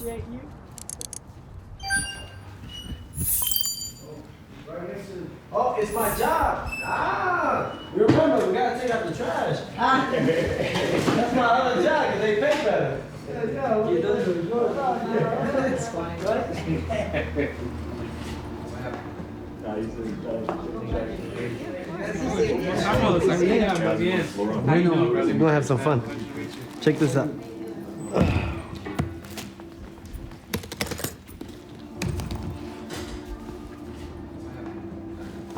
appreciate you. Oh, it's my job. You remember, we gotta take out the trash. That's my other job, because they pay better. Yeah, you done it. It's fine, right? We're gonna have some fun. Check this out.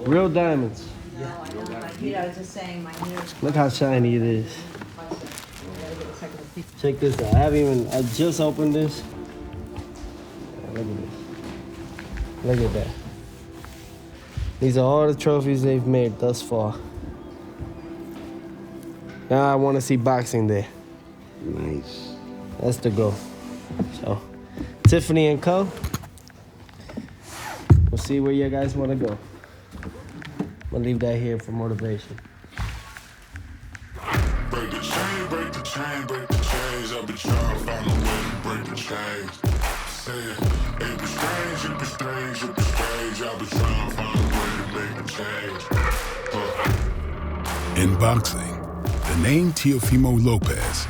Real diamonds. No, I know. My feet, I was just saying, my ears. Look how shiny it is. Check this out. I just opened this. Look at this. Look at that. These are all the trophies they've made thus far. Now I want to see boxing there. Nice. That's the goal. So, Tiffany and Co. We'll see where you guys want to go. I'll leave that here for motivation. Break the chain, break the chain, break the chains. I've been trying to find a way to break the chains. Say it be strange, it be strange, it be strange. I've been trying to find a way to make a change. In boxing, the name Teofimo Lopez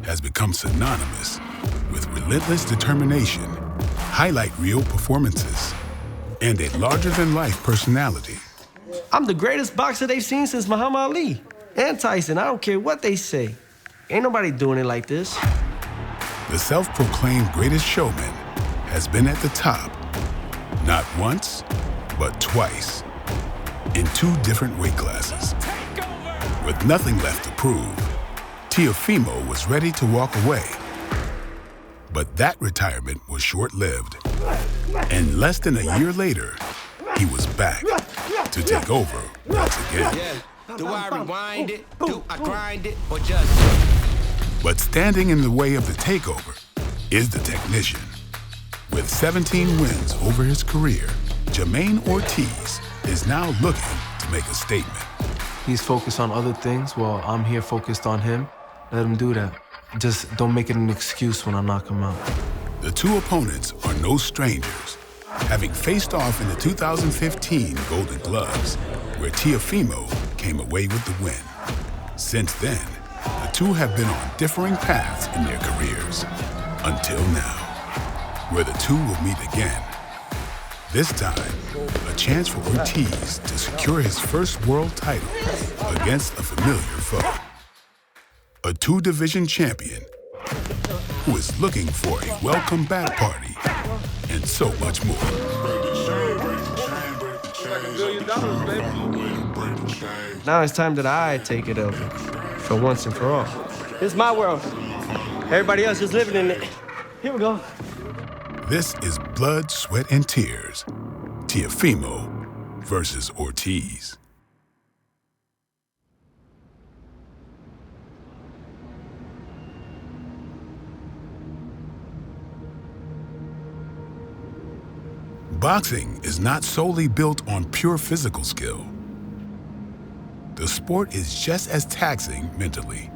has become synonymous with relentless determination, highlight reel performances, and a larger-than-life personality. I'm the greatest boxer they've seen since Muhammad Ali and Tyson. I don't care what they say. Ain't nobody doing it like this. The self-proclaimed greatest showman has been at the top, not once, but twice, in 2 different weight classes. With nothing left to prove, Teofimo was ready to walk away. But that retirement was short-lived. And less than a year later, he was back to take over once again. Yeah. Do I rewind it? Do I grind it? Or just... But standing in the way of the takeover is the technician. With 17 wins over his career, Jamaine Ortiz is now looking to make a statement. He's focused on other things while I'm here focused on him. Let him do that. Just don't make it an excuse when I knock him out. The 2 opponents are no strangers, having faced off in the 2015 Golden Gloves, where Teofimo came away with the win. Since then, the 2 have been on differing paths in their careers, until now, where the 2 will meet again. This time, a chance for Ortiz to secure his first world title against a familiar foe. A 2-division champion who is looking for a welcome back party and so much more. Now it's time that I take it over, for once and for all. It's my world. Everybody else is living in it. Here we go. This is blood, sweat, and tears. Teofimo versus Ortiz. Boxing is not solely built on pure physical skill. The sport is just as taxing mentally.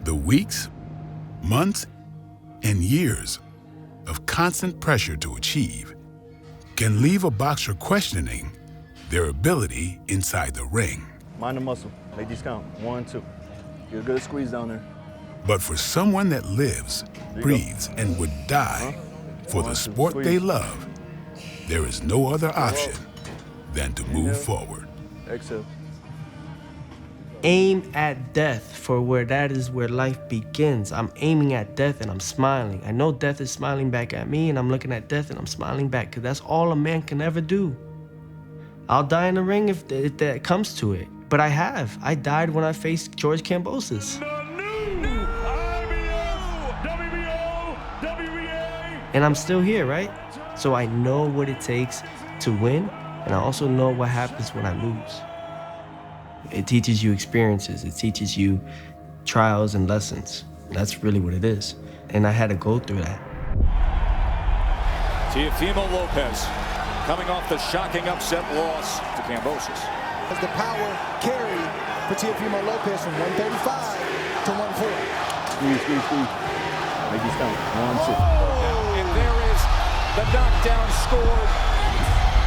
The weeks, months, and years of constant pressure to achieve can leave a boxer questioning their ability inside the ring. Mind the muscle. Make these count. 1, 2. Get a good squeeze down there. But for someone that lives, breathes, and would die for the sport they love, there is no other option than to move forward. Exhale. Aim at death, for that is where life begins. I'm aiming at death and I'm smiling. I know death is smiling back at me, and I'm looking at death and I'm smiling back, because that's all a man can ever do. I'll die in the ring if that comes to it. But I have. I died when I faced George Kambosos. And I'm still here, right? So I know what it takes to win, and I also know what happens when I lose. It teaches you experiences. It teaches you trials and lessons. That's really what it is. And I had to go through that. Teofimo Lopez coming off the shocking upset loss to Kambosos. As the power carry for Teofimo Lopez from 135 to 140. Squeeze. Make these count. 1, 2. And there is the knockdown scored.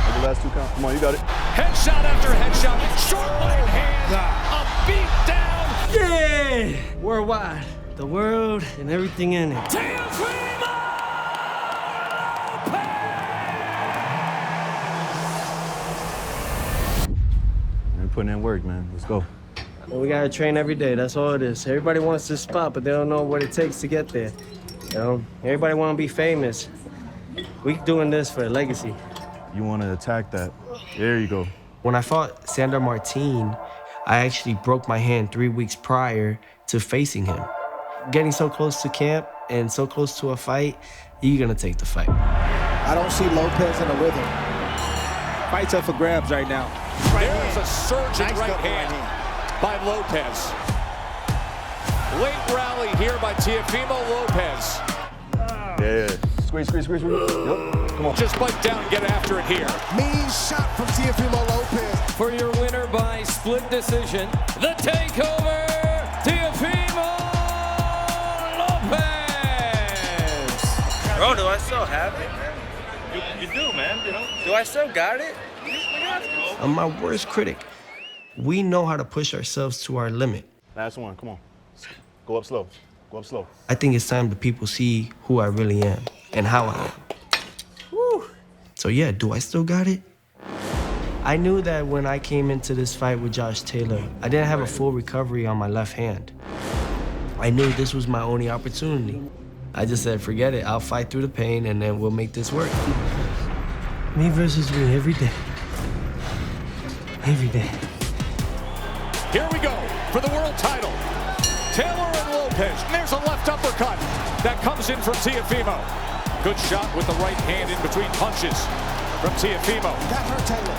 Make the last 2 count. Come on, you got it. Headshot after headshot. Short right hand. A beat down. Yeah! Worldwide. The world and everything in it. Teofimo Lopez! We're putting in work, man. Let's go. And we gotta train every day, that's all it is. Everybody wants this spot, but they don't know what it takes to get there. You know, everybody wanna be famous. We doing this for a legacy. You want to attack that. There you go. When I fought Sandor Martin, I actually broke my hand 3 weeks prior to facing him. Getting so close to camp and so close to a fight, you're gonna take the fight. I don't see Lopez in a rhythm. Fights up for grabs right now. There's a surging right hand by Lopez. Late rally here by Teofimo Lopez. Yeah. Squeeze. Yep. Come on. Just bite down and get after it here. Mean shot from Teofimo Lopez. For your winner by split decision, the takeover, Teofimo Lopez. Bro, do I still have it, man? You do, man. You know. Do I still got it? I'm my worst critic. We know how to push ourselves to our limit. Last one. Come on. Go up slow. I think it's time that people see who I really am and how I am. Woo. So yeah, do I still got it? I knew that when I came into this fight with Josh Taylor, I didn't have a full recovery on my left hand. I knew this was my only opportunity. I just said, forget it, I'll fight through the pain and then we'll make this work. Me versus me every day. Every day. Here we go for the world title. Taylor and Lopez. There's a left uppercut that comes in from Teofimo. Good shot with the right hand in between punches from Teofimo. That hurt Taylor.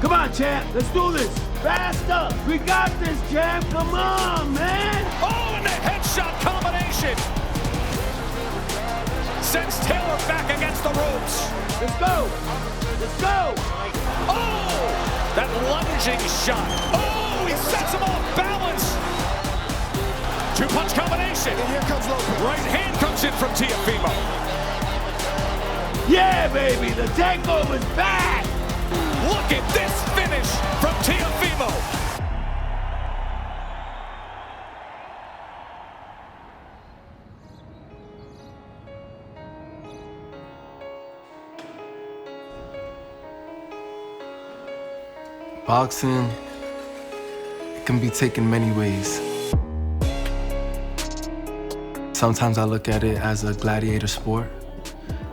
Come on, champ, let's do this. Fast up. We got this, champ. Come on, man. Oh, and the headshot combination sends Taylor back against the ropes. Let's go. Let's go. Oh, that lunging shot. Oh, he sets him off balance. 2-punch combination. And here comes Lopez. Right hand comes in from Teofimo. Yeah, baby, the takeover's back. Look at this finish from Teofimo. Boxing, it can be taken many ways. Sometimes I look at it as a gladiator sport,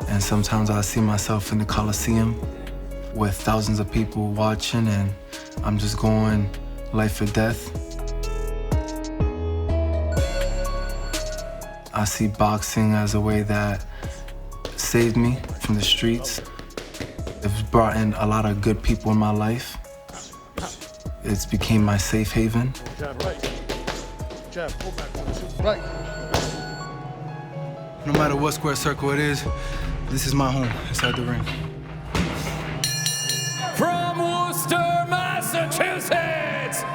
and sometimes I see myself in the Coliseum with thousands of people watching, and I'm just going life or death. I see boxing as a way that saved me from the streets. It's brought in a lot of good people in my life. It's became my safe haven. Jab right. Jab, pull back 1, 2. Right. No matter what square circle it is, this is my home inside the ring. From Worcester, Massachusetts,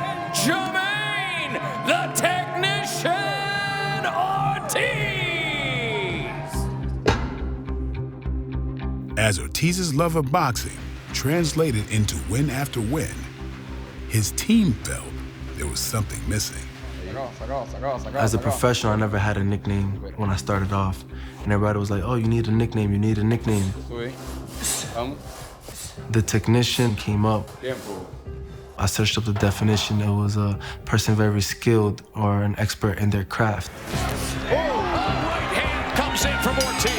Jamaine, the Technician Ortiz. As Ortiz's love of boxing translated into win after win, his team felt there was something missing. As a professional, I never had a nickname when I started off. And everybody was like, oh, you need a nickname, you need a nickname. The Technician came up. I searched up the definition. It was a person very skilled or an expert in their craft. Right hand comes in from Ortiz.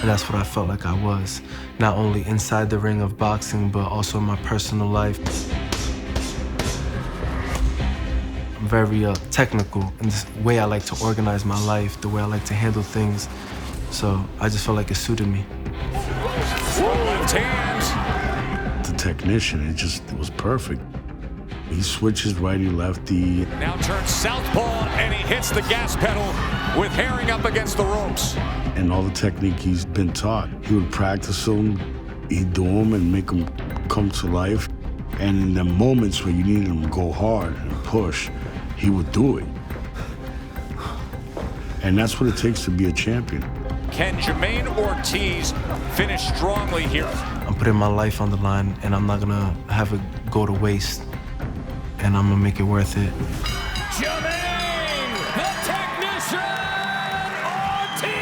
And that's what I felt like I was. Not only inside the ring of boxing, but also in my personal life. I'm very technical in the way I like to organize my life, the way I like to handle things. So I just felt like it suited me. Left hands. The Technician, it was perfect. He switches righty, lefty. Now turns southpaw and he hits the gas pedal with Herring up against the ropes. And all the technique he's been taught, he would practice them, he'd do them and make them come to life. And in the moments where you needed him to go hard and push, he would do it. And that's what it takes to be a champion. Can Jamaine Ortiz finish strongly here? I'm putting my life on the line, and I'm not gonna have it go to waste. And I'm gonna make it worth it. Jamaine, the technician, Ortiz!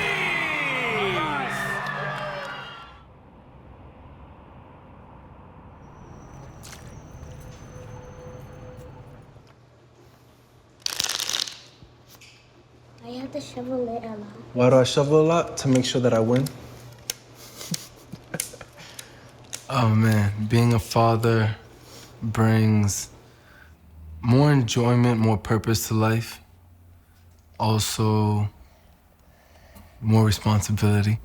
I have to shovel it a lot. Why do I shovel a lot? To make sure that I win. Oh man, being a father brings more enjoyment, more purpose to life. Also, more responsibility.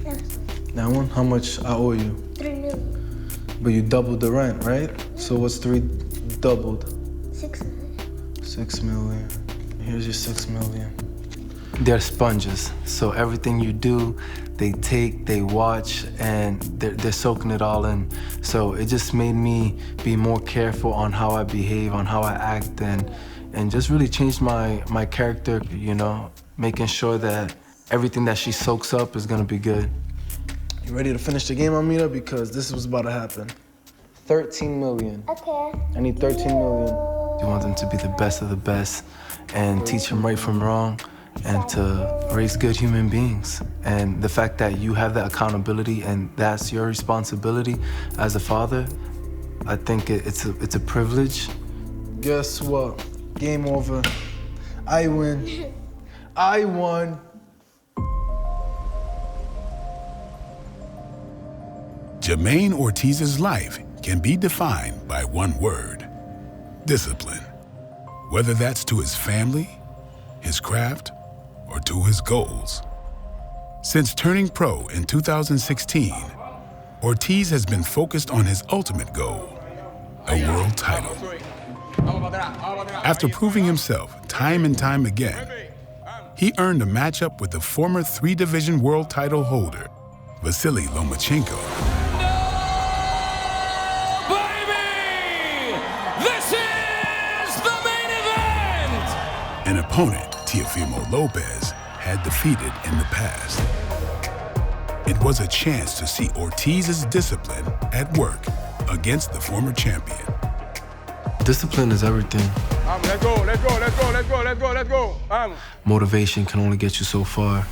Yes. That one, how much I owe you? 3 million. But you doubled the rent, right? So what's 3 doubled? 6 million. 6 million. Here's your 6 million. They're sponges, so everything you do, they take, they watch, and they're soaking it all in. So it just made me be more careful on how I behave, on how I act, and just really changed my character, you know, making sure that everything that she soaks up is gonna be good. You ready to finish the game, Amira? Because this was about to happen. 13 million. Okay. I need 13 million. You want them to be the best of the best and teach them right from wrong and to raise good human beings. And the fact that you have that accountability and that's your responsibility as a father, I think it's a privilege. Guess what? Game over. I win. I won. Jamaine Ortiz's life can be defined by one word: discipline. Whether that's to his family, his craft, or to his goals. Since turning pro in 2016, Ortiz has been focused on his ultimate goal, a world title. After proving himself time and time again, he earned a matchup with the former 3-division world title holder, Vasily Lomachenko. An opponent Teofimo Lopez had defeated in the past. It was a chance to see Ortiz's discipline at work against the former champion. Discipline is everything. Let's go, let's go, let's go, let's go, let's go, let's go. Motivation can only get you so far.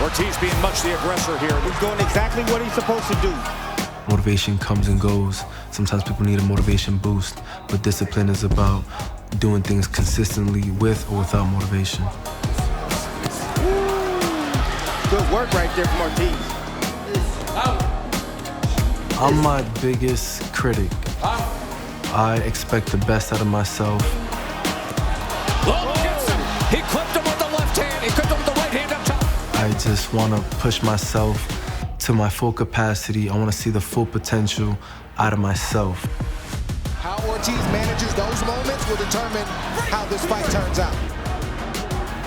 Ortiz being much the aggressor here. He's doing exactly what he's supposed to do. Motivation comes and goes. Sometimes people need a motivation boost, but discipline is about doing things consistently with or without motivation. Good work right there from Ortiz. I'm my biggest critic. I expect the best out of myself. Loma gets him. He clipped him with the left hand. He clipped him with the right hand up top. I just want to push myself to my full capacity. I want to see the full potential out of myself. How Ortiz manages those moments will determine how this fight turns out.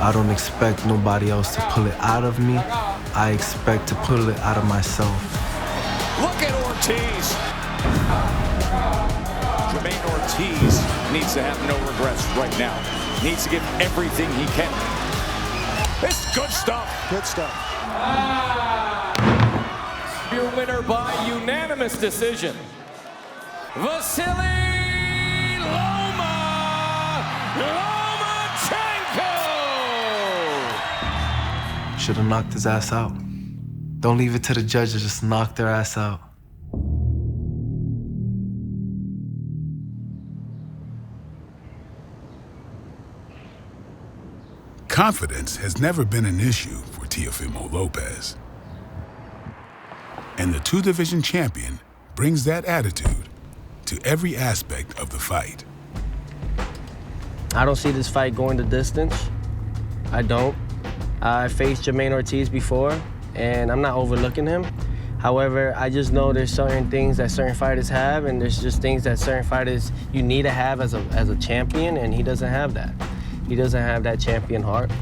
I don't expect nobody else to pull it out of me. I expect to pull it out of myself. Look at Ortiz. Jamaine Ortiz needs to have no regrets right now. Needs to give everything he can. It's good stuff. Good stuff. Your winner by unanimous decision, Vasily Lomachenko! Should have knocked his ass out. Don't leave it to the judges, just knock their ass out. Confidence has never been an issue for Teofimo Lopez. And the 2-division champion brings that attitude to every aspect of the fight. I don't see this fight going the distance. I don't. I faced Jamaine Ortiz before, and I'm not overlooking him. However, I just know there's certain things that certain fighters have, and there's just things that certain fighters you need to have as a champion, and he doesn't have that. He doesn't have that champion heart,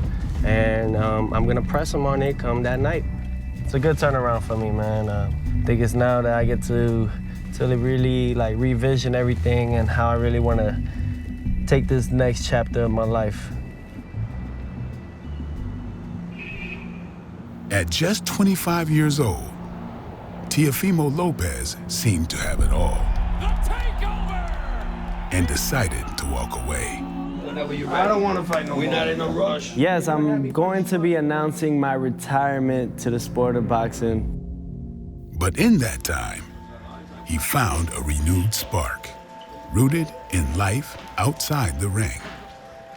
and I'm gonna press him on it come that night. It's a good turnaround for me, man. I think it's now that I get to really like revision everything and how I really want to take this next chapter of my life. At just 25 years old, Teofimo Lopez seemed to have it all and decided to walk away. I don't want to fight no more. We're not in a rush. Yes, I'm going to be announcing my retirement to the sport of boxing. But in that time, he found a renewed spark, rooted in life outside the ring.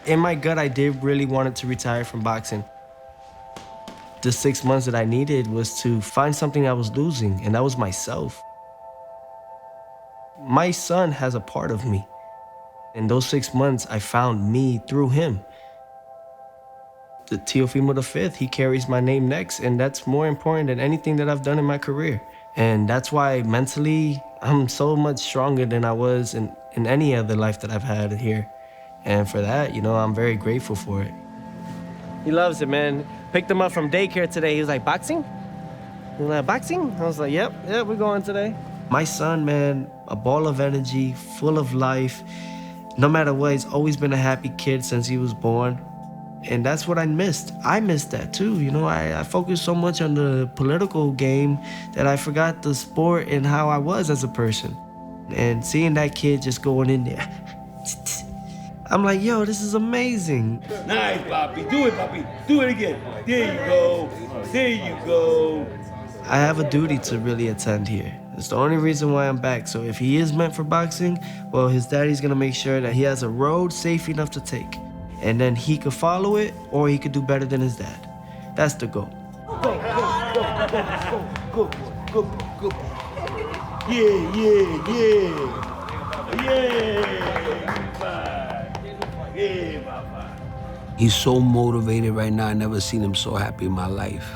In my gut, I did really want to retire from boxing. The 6 months that I needed was to find something I was losing, and that was myself. My son has a part of me. In those 6 months, I found me through him. The Teofimo V, he carries my name next, and that's more important than anything that I've done in my career. And that's why mentally, I'm so much stronger than I was in any other life that I've had here. And for that, you know, I'm very grateful for it. He loves it, man. Picked him up from daycare today. He was like, boxing? He was like, boxing? I was like, yep, we're going today. My son, man, a ball of energy, full of life. No matter what, he's always been a happy kid since he was born. And that's what I missed. I missed that too. You know, I focused so much on the political game that I forgot the sport and how I was as a person. And seeing that kid just going in there, I'm like, yo, this is amazing. Nice, Papi. Do it, Papi. Do it again. There you go. There you go. I have a duty to really attend here. It's the only reason why I'm back. So if he is meant for boxing, well, his daddy's gonna make sure that he has a road safe enough to take. And then he could follow it, or he could do better than his dad. That's the goal. Go. Yeah. He's so motivated right now. I never seen him so happy in my life.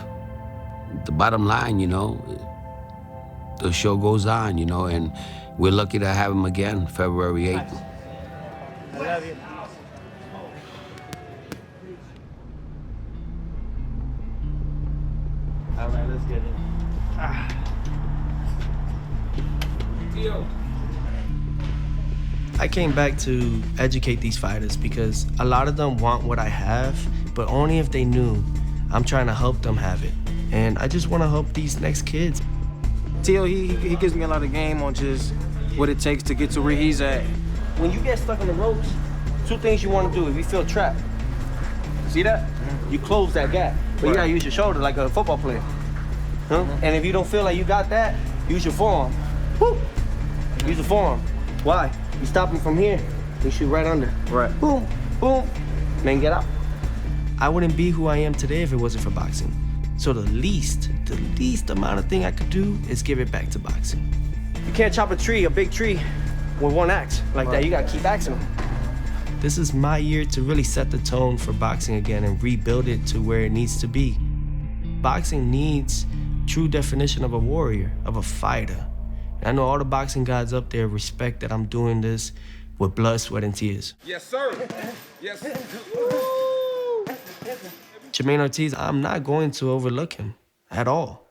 The bottom line, you know, the show goes on, you know, and we're lucky to have him again, February 8th. I love you. All right, let's get it. I came back to educate these fighters because a lot of them want what I have, but only if they knew I'm trying to help them have it. And I just want to help these next kids. Teo, he gives me a lot of game on just what it takes to get to where he's at. When you get stuck on the ropes, two things you want to do if you feel trapped. See that? You close that gap. But you gotta use your shoulder like a football player. Huh? And if you don't feel like you got that, use your forearm. Woo! Use the forearm. Why? You stop him from here, you shoot right under. Right. Boom, boom, then get out. I wouldn't be who I am today if it wasn't for boxing. So the least amount of thing I could do is give it back to boxing. You can't chop a big tree, with one axe like that. You gotta keep axing them. This is my year to really set the tone for boxing again and rebuild it to where it needs to be. Boxing needs true definition of a warrior, of a fighter. And I know all the boxing gods up there respect that I'm doing this with blood, sweat, and tears. Yes, sir. Yes, sir. Jamaine Ortiz, I'm not going to overlook him at all.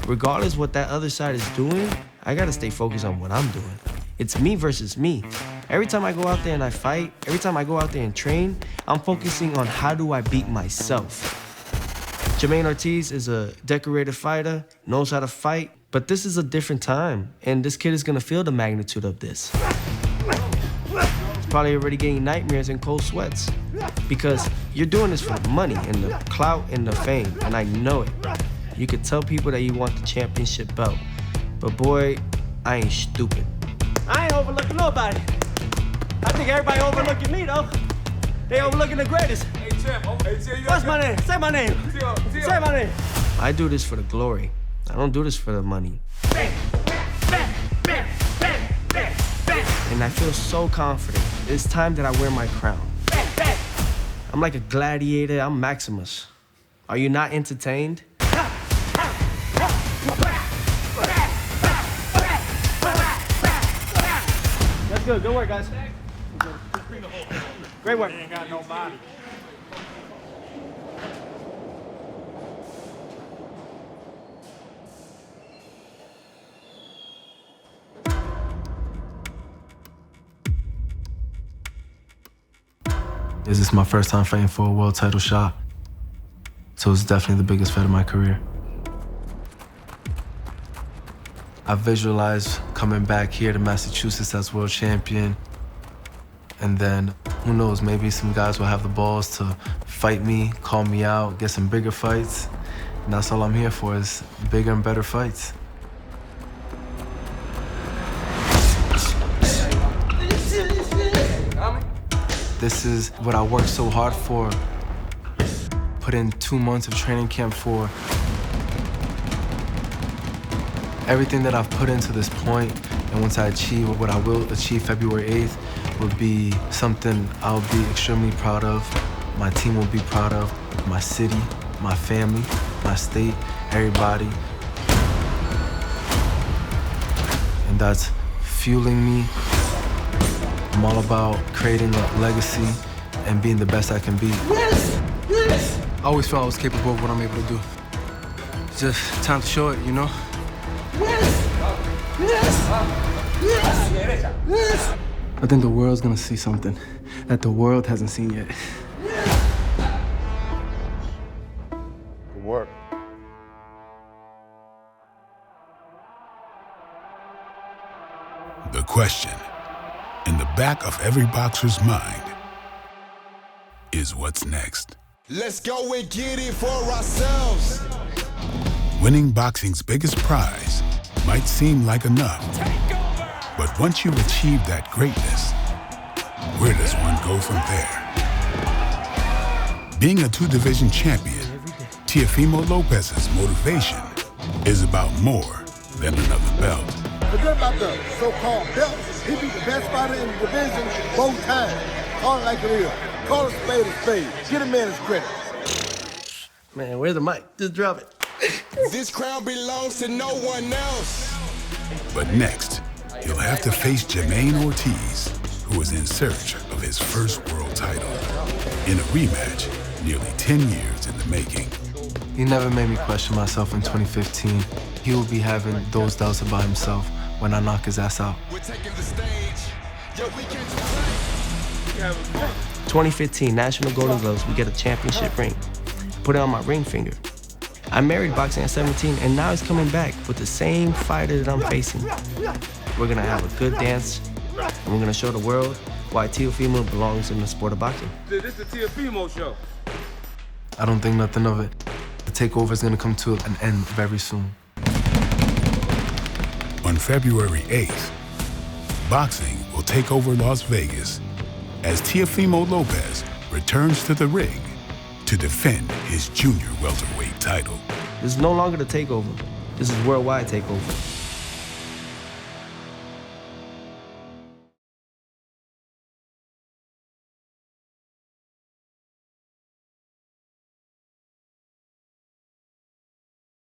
Regardless what that other side is doing, I gotta stay focused on what I'm doing. It's me versus me. Every time I go out there and I fight, every time I go out there and train, I'm focusing on how do I beat myself. Jamaine Ortiz is a decorated fighter, knows how to fight, but this is a different time, and this kid is gonna feel the magnitude of this. He's probably already getting nightmares and cold sweats because you're doing this for the money and the clout and the fame, and I know it. You could tell people that you want the championship belt, but boy, I ain't stupid. I ain't overlooking nobody. I think everybody overlooking me, though. They overlooking the greatest. Hey, champ. What's my name? Say my name. Say my name. I do this for the glory. I don't do this for the money. And I feel so confident. It's time that I wear my crown. I'm like a gladiator. I'm Maximus. Are you not entertained? That's good. Good work, guys. Great work. Ain't got no body. This is my first time fighting for a world title shot. So it's definitely the biggest fight of my career. I visualize coming back here to Massachusetts as world champion. And then, who knows, maybe some guys will have the balls to fight me, call me out, get some bigger fights. And that's all I'm here for, is bigger and better fights. This is what I worked so hard for. Put in 2 months of training camp for. Everything that I've put into this point, and once I achieve what I will achieve February 8th, will be something I'll be extremely proud of. My team will be proud of. My city, my family, my state, everybody. And that's fueling me. I'm all about creating a legacy and being the best I can be. Yes! Yes! I always felt I was capable of what I'm able to do. It's just time to show it, you know? Yes! Yes! Yes! Yes! I think the world's gonna see something that the world hasn't seen yet. Good work. The question in the back of every boxer's mind is what's next. Let's go and get it for ourselves. Winning boxing's biggest prize might seem like enough. But once you've achieved that greatness, where does one go from there? Being a two-division champion, Teofimo Lopez's motivation is about more than another belt. Forget about the so-called belts. He beat the best fighter in the division both times. Call it like it is. Call a spade a spade. Get a man his credit. Man, where's the mic? Just drop it. This crown belongs to no one else. But next, he'll have to face Jamaine Ortiz, who is in search of his first world title, in a rematch nearly 10 years in the making. He never made me question myself in 2015. He will be having those doubts about himself when I knock his ass out. 2015 National Golden Gloves, we get a championship ring. Put it on my ring finger. I married boxing at 17, and now he's coming back with the same fighter that I'm facing. We're gonna have a good dance, and we're gonna show the world why Teofimo belongs in the sport of boxing. This is the Teofimo show. I don't think nothing of it. The takeover is gonna come to an end very soon. On February 8th, boxing will take over Las Vegas as Teofimo Lopez returns to the ring to defend his junior welterweight title. This is no longer the takeover. This is worldwide takeover.